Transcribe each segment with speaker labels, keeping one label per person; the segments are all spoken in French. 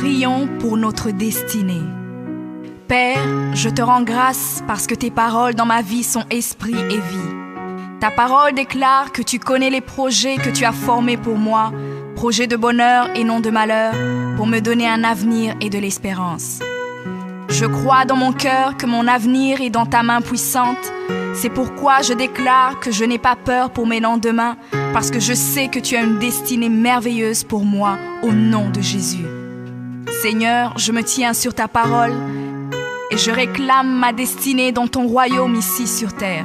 Speaker 1: Prions pour notre destinée. Père, je te rends grâce parce que tes paroles dans ma vie sont esprit et vie. Ta parole déclare que tu connais les projets que tu as formés pour moi, projets de bonheur et non de malheur, pour me donner un avenir et de l'espérance. Je crois dans mon cœur que mon avenir est dans ta main puissante. C'est pourquoi je déclare que je n'ai pas peur pour mes lendemains, parce que je sais que tu as une destinée merveilleuse pour moi, au nom de Jésus. Seigneur, je me tiens sur ta parole et je réclame ma destinée dans ton royaume ici sur terre.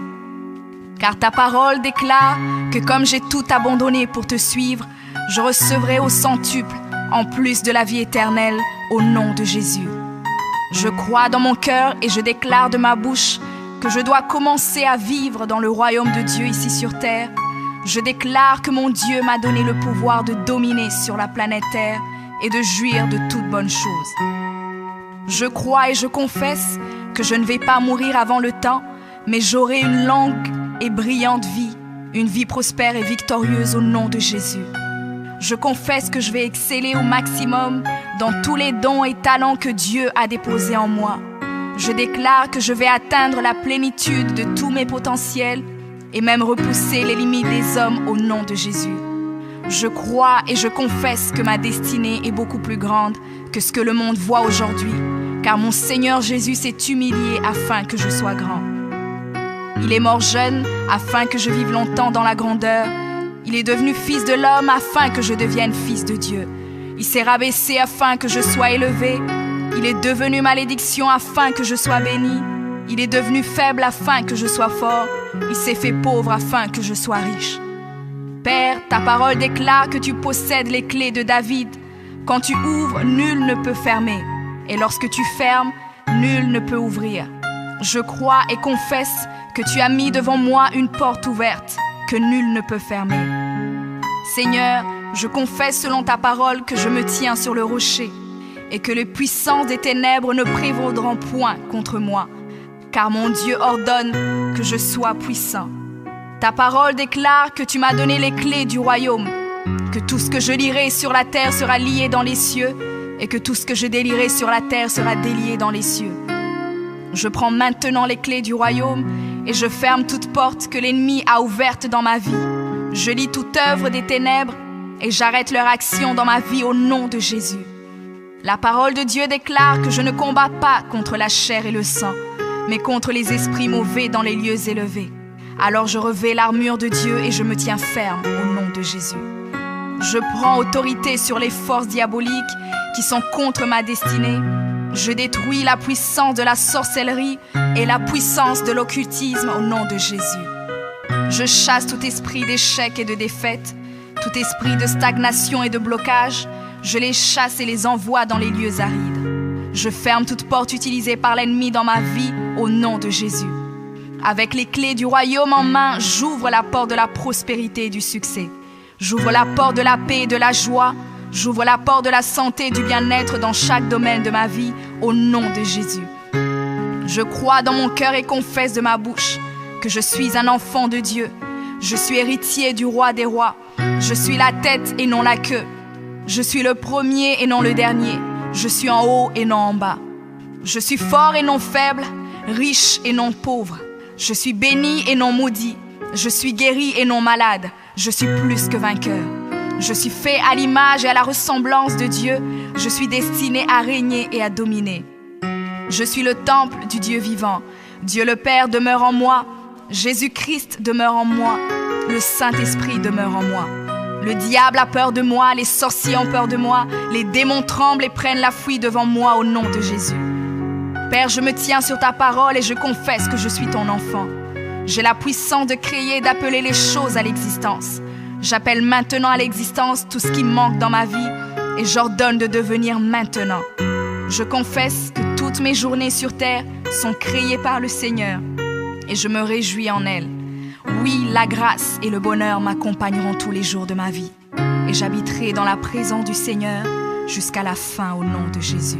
Speaker 1: Car ta parole déclare que comme j'ai tout abandonné pour te suivre, je recevrai au centuple, en plus de la vie éternelle, au nom de Jésus. Je crois dans mon cœur et je déclare de ma bouche que je dois commencer à vivre dans le royaume de Dieu ici sur terre. Je déclare que mon Dieu m'a donné le pouvoir de dominer sur la planète Terre et de jouir de toutes bonnes choses. Je crois et je confesse que je ne vais pas mourir avant le temps, mais j'aurai une longue et brillante vie, une vie prospère et victorieuse au nom de Jésus. Je confesse que je vais exceller au maximum dans tous les dons et talents que Dieu a déposés en moi. Je déclare que je vais atteindre la plénitude de tous mes potentiels et même repousser les limites des hommes au nom de Jésus. Je crois et je confesse que ma destinée est beaucoup plus grande que ce que le monde voit aujourd'hui, car mon Seigneur Jésus s'est humilié afin que je sois grand. Il est mort jeune afin que je vive longtemps dans la grandeur. Il est devenu fils de l'homme afin que je devienne fils de Dieu. Il s'est rabaissé afin que je sois élevé. Il est devenu malédiction afin que je sois béni. Il est devenu faible afin que je sois fort. Il s'est fait pauvre afin que je sois riche. Père, ta parole déclare que tu possèdes les clés de David. Quand tu ouvres, nul ne peut fermer. Et lorsque tu fermes, nul ne peut ouvrir. Je crois et confesse que tu as mis devant moi une porte ouverte que nul ne peut fermer. Seigneur, je confesse selon ta parole que je me tiens sur le rocher et que les puissances des ténèbres ne prévaudront point contre moi, car mon Dieu ordonne que je sois puissant. Ta parole déclare que tu m'as donné les clés du royaume, que tout ce que je lierai sur la terre sera lié dans les cieux et que tout ce que je délierai sur la terre sera délié dans les cieux. Je prends maintenant les clés du royaume et je ferme toute porte que l'ennemi a ouverte dans ma vie. Je lis toute œuvre des ténèbres et j'arrête leur action dans ma vie au nom de Jésus. La parole de Dieu déclare que je ne combats pas contre la chair et le sang, mais contre les esprits mauvais dans les lieux élevés. Alors je revêts l'armure de Dieu et je me tiens ferme au nom de Jésus. Je prends autorité sur les forces diaboliques qui sont contre ma destinée. Je détruis la puissance de la sorcellerie et la puissance de l'occultisme au nom de Jésus. Je chasse tout esprit d'échec et de défaite, tout esprit de stagnation et de blocage. Je les chasse et les envoie dans les lieux arides. Je ferme toute porte utilisée par l'ennemi dans ma vie au nom de Jésus. Avec les clés du royaume en main, j'ouvre la porte de la prospérité et du succès. J'ouvre la porte de la paix et de la joie. J'ouvre la porte de la santé et du bien-être dans chaque domaine de ma vie, au nom de Jésus. Je crois dans mon cœur et confesse de ma bouche que je suis un enfant de Dieu. Je suis héritier du roi des rois. Je suis la tête et non la queue. Je suis le premier et non le dernier. Je suis en haut et non en bas. Je suis fort et non faible, riche et non pauvre. Je suis béni et non maudit. Je suis guéri et non malade. Je suis plus que vainqueur. Je suis fait à l'image et à la ressemblance de Dieu. Je suis destiné à régner et à dominer. Je suis le temple du Dieu vivant. Dieu le Père demeure en moi. Jésus-Christ demeure en moi. Le Saint-Esprit demeure en moi. Le diable a peur de moi, les sorciers ont peur de moi, les démons tremblent et prennent la fuite devant moi au nom de Jésus. Père, je me tiens sur ta parole et je confesse que je suis ton enfant. J'ai la puissance de créer et d'appeler les choses à l'existence. J'appelle maintenant à l'existence tout ce qui manque dans ma vie et j'ordonne de devenir maintenant. Je confesse que toutes mes journées sur terre sont créées par le Seigneur et je me réjouis en elles. Oui, la grâce et le bonheur m'accompagneront tous les jours de ma vie et j'habiterai dans la présence du Seigneur jusqu'à la fin au nom de Jésus.